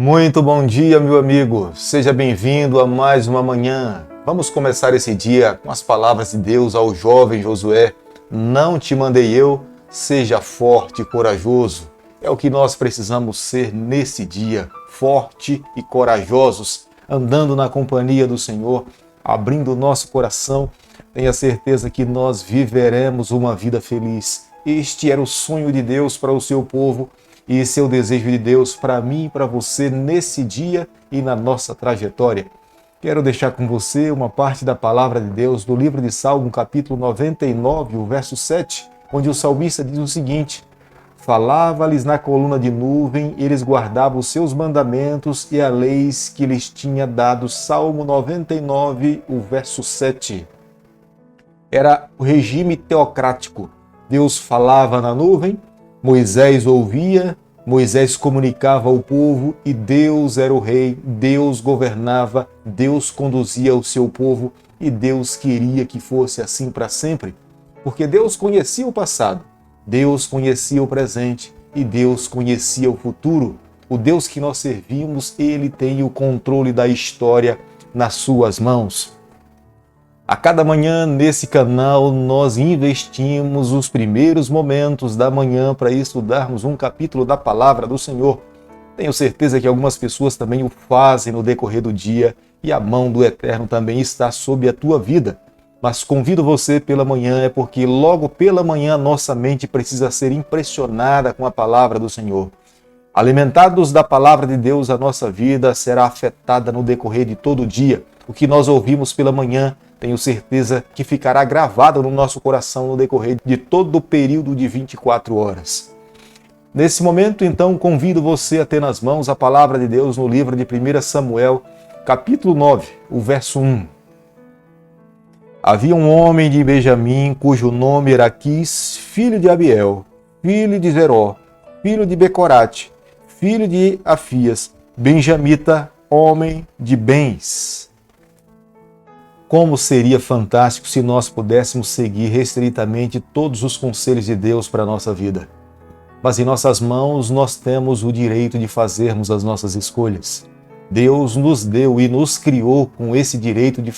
Muito bom dia, meu amigo. Seja bem-vindo a mais uma manhã. Vamos começar esse dia com as palavras de Deus ao jovem Josué. Não te mandei eu, seja forte e corajoso. É o que nós precisamos ser nesse dia, forte e corajosos, andando na companhia do Senhor, abrindo o nosso coração. Tenha certeza que nós viveremos uma vida feliz. Este era o sonho de Deus para o seu povo e esse é o desejo de Deus para mim e para você nesse dia e na nossa trajetória. Quero deixar com você uma parte da palavra de Deus do livro de Salmo, capítulo 99, o verso 7, onde o salmista diz o seguinte: falava-lhes na coluna de nuvem, eles guardavam os seus mandamentos e a leis que lhes tinha dado. Salmo 99, o verso 7. Era o regime teocrático. Deus falava na nuvem, Moisés ouvia, Moisés comunicava ao povo e Deus era o rei, Deus governava, Deus conduzia o seu povo e Deus queria que fosse assim para sempre, porque Deus conhecia o passado, Deus conhecia o presente e Deus conhecia o futuro. O Deus que nós servimos, Ele tem o controle da história nas suas mãos. A cada manhã nesse canal nós investimos os primeiros momentos da manhã para estudarmos um capítulo da palavra do Senhor. Tenho certeza que algumas pessoas também o fazem no decorrer do dia e a mão do Eterno também está sobre a tua vida. Mas convido você pela manhã, é porque logo pela manhã nossa mente precisa ser impressionada com a palavra do Senhor. Alimentados da palavra de Deus, a nossa vida será afetada no decorrer de todo o dia. O que nós ouvimos pela manhã, tenho certeza que ficará gravado no nosso coração no decorrer de todo o período de 24 horas. Nesse momento, então, convido você a ter nas mãos a palavra de Deus no livro de 1 Samuel, capítulo 9, o verso 1. Havia um homem de Benjamim, cujo nome era Quis, filho de Abiel, filho de Zeró, filho de Becorate, filho de Afias, benjamita, homem de bens. Como seria fantástico se nós pudéssemos seguir restritamente todos os conselhos de Deus para a nossa vida. Mas em nossas mãos nós temos o direito de fazermos as nossas escolhas. Deus nos deu e nos criou com esse direito de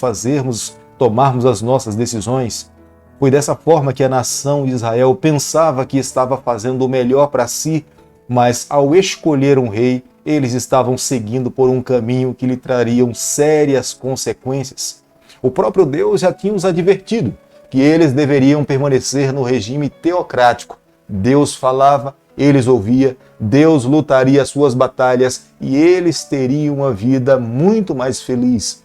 tomarmos as nossas decisões. Foi dessa forma que a nação de Israel pensava que estava fazendo o melhor para si, mas ao escolher um rei, eles estavam seguindo por um caminho que lhe trariam sérias consequências. O próprio Deus já tinha os advertido que eles deveriam permanecer no regime teocrático. Deus falava, eles ouviam, Deus lutaria as suas batalhas e eles teriam uma vida muito mais feliz.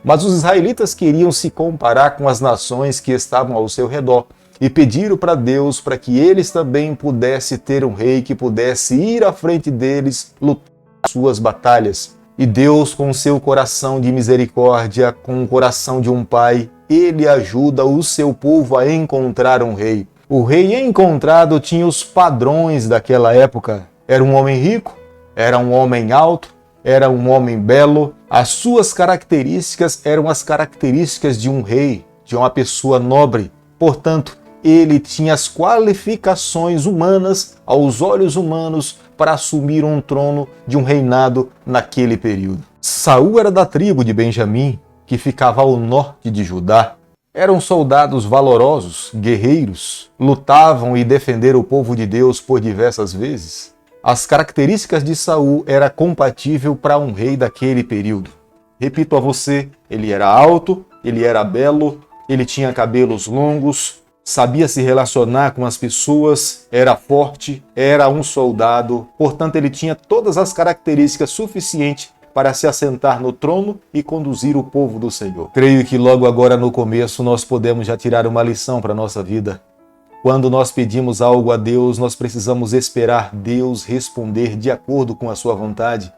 Mas os israelitas queriam se comparar com as nações que estavam ao seu redor e pediram para Deus para que eles também pudessem ter um rei que pudesse ir à frente deles lutar as suas batalhas. E Deus, com seu coração de misericórdia, com o coração de um pai, Ele ajuda o seu povo a encontrar um rei. O rei encontrado tinha os padrões daquela época. Era um homem rico, era um homem alto, era um homem belo. As suas características eram as características de um rei, de uma pessoa nobre. Portanto, ele tinha as qualificações humanas, aos olhos humanos, para assumir um trono de um reinado naquele período. Saul era da tribo de Benjamim, que ficava ao norte de Judá. Eram soldados valorosos, guerreiros, lutavam e defenderam o povo de Deus por diversas vezes. As características de Saul eram compatíveis para um rei daquele período. Repito a você, ele era alto, ele era belo, ele tinha cabelos longos, sabia se relacionar com as pessoas, era forte, era um soldado, portanto ele tinha todas as características suficientes para se assentar no trono e conduzir o povo do Senhor. Creio que logo agora no começo nós podemos já tirar uma lição para a nossa vida. Quando nós pedimos algo a Deus, nós precisamos esperar Deus responder de acordo com a sua vontade.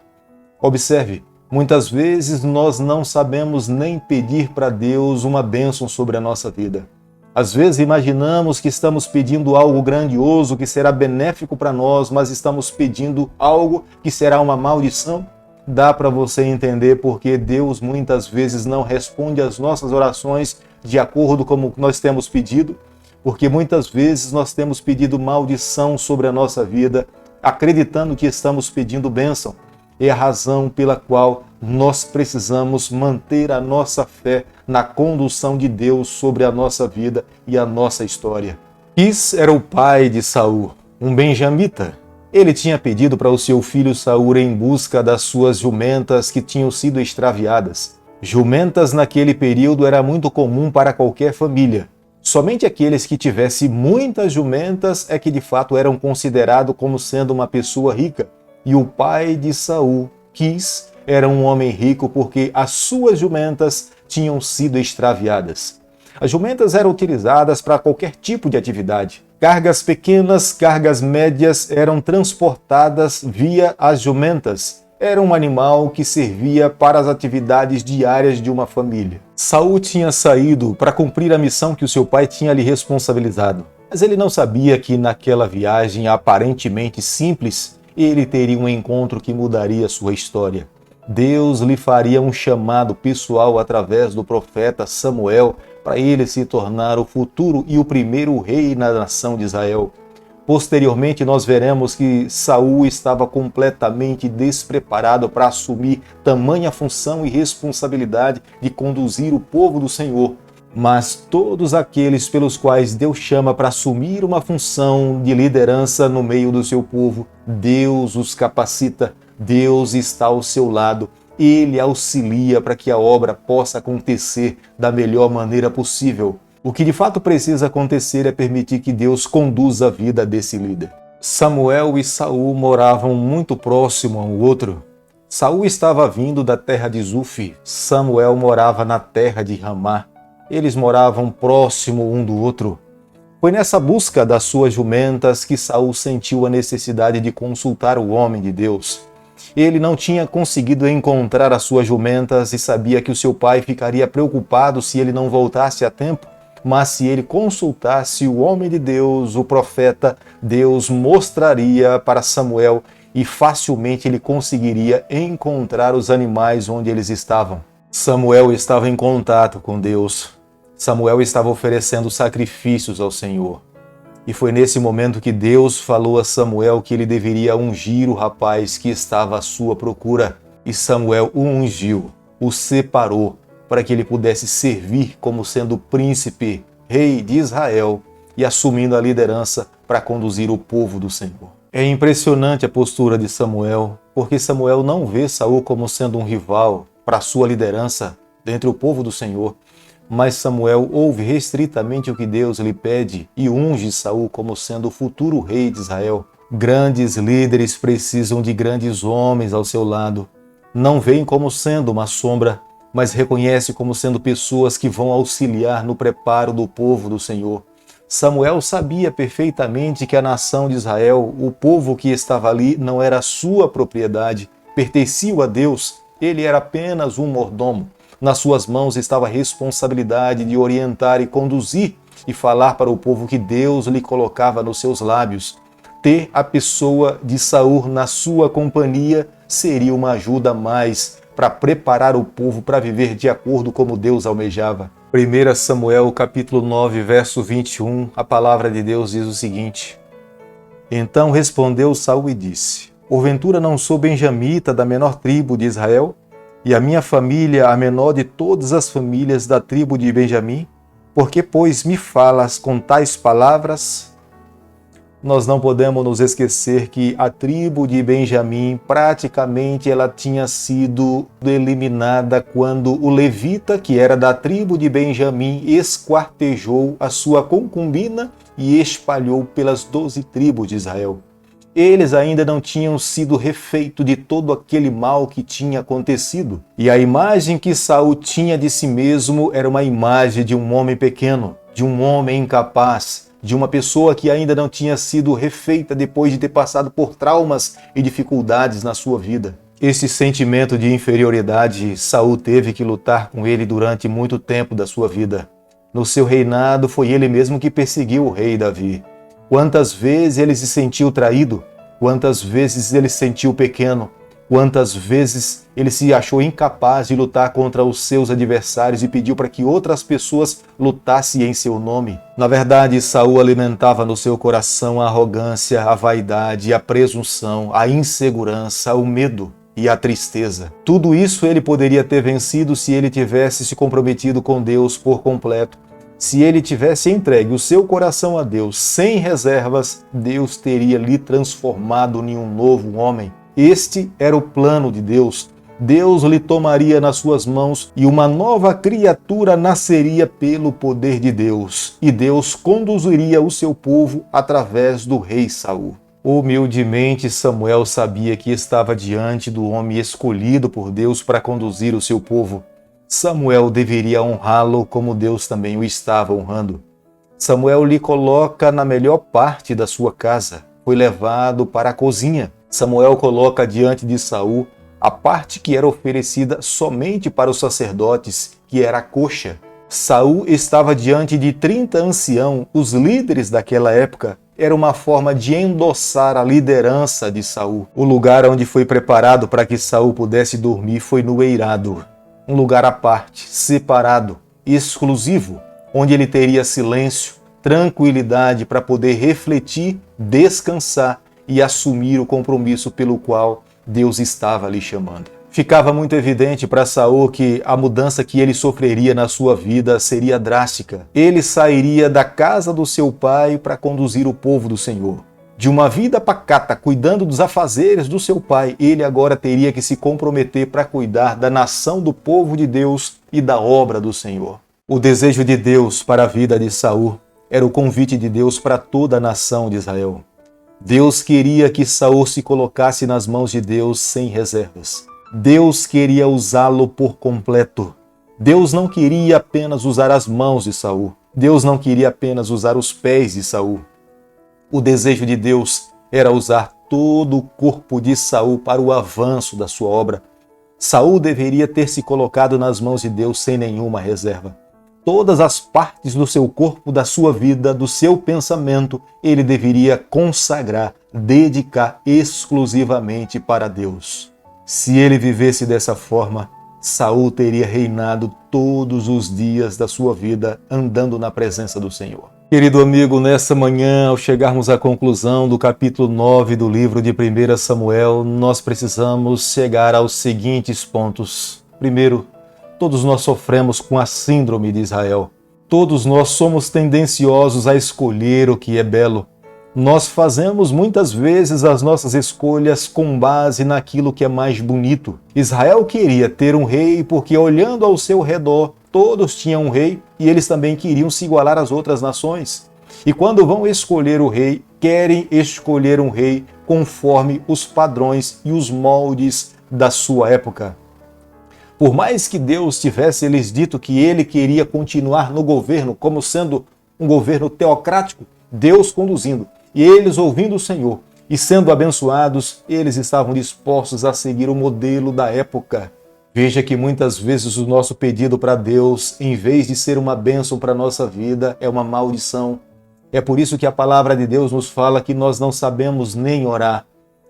Observe, muitas vezes nós não sabemos nem pedir para Deus uma bênção sobre a nossa vida. Às vezes imaginamos que estamos pedindo algo grandioso que será benéfico para nós, mas estamos pedindo algo que será uma maldição. Dá para você entender porque Deus muitas vezes não responde às nossas orações de acordo com o que nós temos pedido, porque muitas vezes nós temos pedido maldição sobre a nossa vida, acreditando que estamos pedindo bênção. é a razão pela qual nós precisamos manter a nossa fé na condução de Deus sobre a nossa vida e a nossa história. Quis era o pai de Saul, um benjamita. Ele tinha pedido para o seu filho Saul ir em busca das suas jumentas que tinham sido extraviadas. Jumentas naquele período era muito comum para qualquer família. Somente aqueles que tivessem muitas jumentas é que de fato eram considerados como sendo uma pessoa rica. E o pai de Saul, Quis, era um homem rico porque as suas jumentas tinham sido extraviadas. As jumentas eram utilizadas para qualquer tipo de atividade. Cargas pequenas, cargas médias eram transportadas via as jumentas. Era um animal que servia para as atividades diárias de uma família. Saul tinha saído para cumprir a missão que o seu pai tinha lhe responsabilizado. Mas ele não sabia que naquela viagem aparentemente simples, ele teria um encontro que mudaria sua história. Deus lhe faria um chamado pessoal através do profeta Samuel para ele se tornar o futuro e o primeiro rei na nação de Israel. Posteriormente, nós veremos que Saul estava completamente despreparado para assumir tamanha função e responsabilidade de conduzir o povo do Senhor. Mas todos aqueles pelos quais Deus chama para assumir uma função de liderança no meio do seu povo, Deus os capacita, Deus está ao seu lado. Ele auxilia para que a obra possa acontecer da melhor maneira possível. O que de fato precisa acontecer é permitir que Deus conduza a vida desse líder. Samuel e Saul moravam muito próximo um ao outro. Saul estava vindo da terra de Zuf, Samuel morava na terra de Ramá. Eles moravam próximo um do outro. Foi nessa busca das suas jumentas que Saul sentiu a necessidade de consultar o homem de Deus. Ele não tinha conseguido encontrar as suas jumentas e sabia que o seu pai ficaria preocupado se ele não voltasse a tempo. Mas se ele consultasse o homem de Deus, o profeta, Deus mostraria para Samuel e facilmente ele conseguiria encontrar os animais onde eles estavam. Samuel estava em contato com Deus. Samuel estava oferecendo sacrifícios ao Senhor. E foi nesse momento que Deus falou a Samuel que ele deveria ungir o rapaz que estava à sua procura. E Samuel o ungiu, o separou, para que ele pudesse servir como sendo príncipe, rei de Israel e assumindo a liderança para conduzir o povo do Senhor. É impressionante a postura de Samuel, porque Samuel não vê Saul como sendo um rival para a sua liderança dentre o povo do Senhor. Mas Samuel ouve restritamente o que Deus lhe pede e unge Saul como sendo o futuro rei de Israel. Grandes líderes precisam de grandes homens ao seu lado. Não veem como sendo uma sombra, mas reconhecem como sendo pessoas que vão auxiliar no preparo do povo do Senhor. Samuel sabia perfeitamente que a nação de Israel, o povo que estava ali, não era sua propriedade, pertencia a Deus. Ele era apenas um mordomo. Nas suas mãos estava a responsabilidade de orientar e conduzir e falar para o povo que Deus lhe colocava nos seus lábios. Ter a pessoa de Saul na sua companhia seria uma ajuda a mais para preparar o povo para viver de acordo como Deus almejava. 1 Samuel capítulo 9, verso 21, a palavra de Deus diz o seguinte: Então respondeu Saul e disse: Porventura não sou benjamita da menor tribo de Israel? E a minha família a menor de todas as famílias da tribo de Benjamim? Por que, pois, me falas com tais palavras? Nós não podemos nos esquecer que a tribo de Benjamim, praticamente ela tinha sido eliminada quando o levita, que era da tribo de Benjamim, esquartejou a sua concubina e espalhou pelas 12 tribos de Israel. Eles ainda não tinham sido refeitos de todo aquele mal que tinha acontecido. E a imagem que Saul tinha de si mesmo era uma imagem de um homem pequeno, de um homem incapaz, de uma pessoa que ainda não tinha sido refeita depois de ter passado por traumas e dificuldades na sua vida. Esse sentimento de inferioridade, Saul teve que lutar com ele durante muito tempo da sua vida. No seu reinado, foi ele mesmo que perseguiu o rei Davi. Quantas vezes ele se sentiu traído, quantas vezes ele se sentiu pequeno, quantas vezes ele se achou incapaz de lutar contra os seus adversários e pediu para que outras pessoas lutassem em seu nome. Na verdade, Saul alimentava no seu coração a arrogância, a vaidade, a presunção, a insegurança, o medo. e a tristeza. Tudo isso ele poderia ter vencido se ele tivesse se comprometido com Deus por completo. Se ele tivesse entregue o seu coração a Deus sem reservas, Deus teria lhe transformado em um novo homem. Este era o plano de Deus. Deus lhe tomaria nas suas mãos e uma nova criatura nasceria pelo poder de Deus. E Deus conduziria o seu povo através do rei Saul. Humildemente, Samuel sabia que estava diante do homem escolhido por Deus para conduzir o seu povo. Samuel deveria honrá-lo como Deus também o estava honrando. Samuel lhe coloca na melhor parte da sua casa. Foi levado para a cozinha. Samuel coloca diante de Saul a parte que era oferecida somente para os sacerdotes, que era a coxa. Saul estava diante de 30 anciãos, os líderes daquela época. Era uma forma de endossar a liderança de Saul. O lugar onde foi preparado para que Saul pudesse dormir foi no eirado, um lugar à parte, separado, exclusivo, onde ele teria silêncio, tranquilidade para poder refletir, descansar e assumir o compromisso pelo qual Deus estava lhe chamando. Ficava muito evidente para Saul que a mudança que ele sofreria na sua vida seria drástica. Ele sairia da casa do seu pai para conduzir o povo do Senhor. De uma vida pacata, cuidando dos afazeres do seu pai, ele agora teria que se comprometer para cuidar da nação do povo de Deus e da obra do Senhor. O desejo de Deus para a vida de Saul era o convite de Deus para toda a nação de Israel. Deus queria que Saul se colocasse nas mãos de Deus sem reservas. Deus queria usá-lo por completo. Deus não queria apenas usar as mãos de Saul. Deus não queria apenas usar os pés de Saul. O desejo de Deus era usar todo o corpo de Saul para o avanço da sua obra. Saul deveria ter se colocado nas mãos de Deus sem nenhuma reserva. Todas as partes do seu corpo, da sua vida, do seu pensamento, ele deveria consagrar, dedicar exclusivamente para Deus. Se ele vivesse dessa forma, Saul teria reinado todos os dias da sua vida andando na presença do Senhor. Querido amigo, nessa manhã, ao chegarmos à conclusão do capítulo 9 do livro de 1 Samuel, nós precisamos chegar aos seguintes pontos. Primeiro, todos nós sofremos com a síndrome de Israel. Todos nós somos tendenciosos a escolher o que é belo. Nós fazemos muitas vezes as nossas escolhas com base naquilo que é mais bonito. Israel queria ter um rei porque, olhando ao seu redor, todos tinham um rei e eles também queriam se igualar às outras nações. E quando vão escolher o rei, querem escolher um rei conforme os padrões e os moldes da sua época. Por mais que Deus tivesse lhes dito que ele queria continuar no governo como sendo um governo teocrático, Deus conduzindo, e eles ouvindo o Senhor e sendo abençoados, eles estavam dispostos a seguir o modelo da época. Veja que muitas vezes o nosso pedido para Deus, em vez de ser uma bênção para a nossa vida, é uma maldição. É por isso que a palavra de Deus nos fala que nós não sabemos nem orar.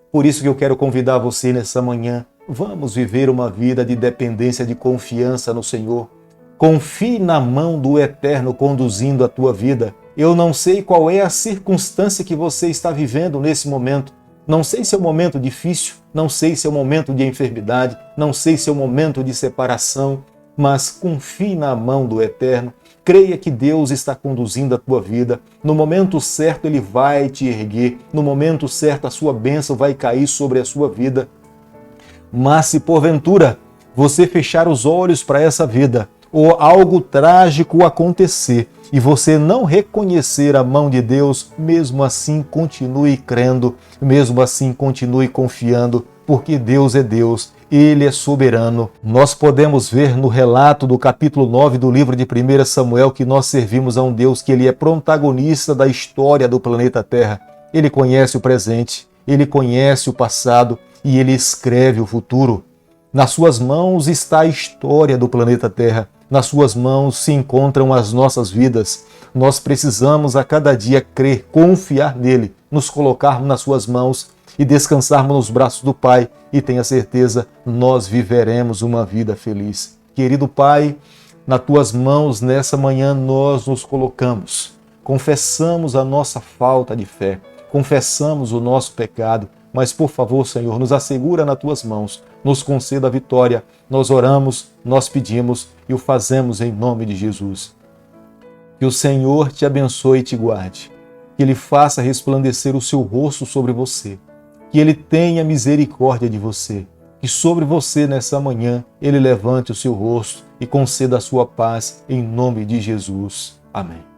Por isso que eu quero convidar você nessa manhã. Vamos viver uma vida de dependência, de confiança no Senhor. Confie na mão do Eterno conduzindo a tua vida. Eu não sei qual é a circunstância que você está vivendo nesse momento. Não sei se é um momento difícil, não sei se é um momento de enfermidade, não sei se é um momento de separação, mas confie na mão do Eterno. Creia que Deus está conduzindo a tua vida. No momento certo Ele vai te erguer. No momento certo a sua bênção vai cair sobre a sua vida. Mas se porventura você fechar os olhos para essa vida, ou algo trágico acontecer, e você não reconhecer a mão de Deus, mesmo assim continue crendo, mesmo assim continue confiando, porque Deus é Deus, Ele é soberano. Nós podemos ver no relato do capítulo 9 do livro de 1 Samuel que nós servimos a um Deus que Ele é protagonista da história do planeta Terra. Ele conhece o presente, Ele conhece o passado e Ele escreve o futuro. Nas suas mãos está a história do planeta Terra. Nas suas mãos se encontram as nossas vidas. Nós precisamos a cada dia crer, confiar nele, nos colocarmos nas suas mãos e descansarmos nos braços do Pai. E tenha certeza, nós viveremos uma vida feliz. Querido Pai, nas tuas mãos nessa manhã nós nos colocamos. Confessamos a nossa falta de fé, confessamos o nosso pecado, mas por favor, Senhor, nos assegura nas tuas mãos, nos conceda a vitória. Nós oramos, nós pedimos e o fazemos em nome de Jesus. Que o Senhor te abençoe e te guarde, que Ele faça resplandecer o seu rosto sobre você, que Ele tenha misericórdia de você, que sobre você nessa manhã Ele levante o seu rosto e conceda a sua paz em nome de Jesus. Amém.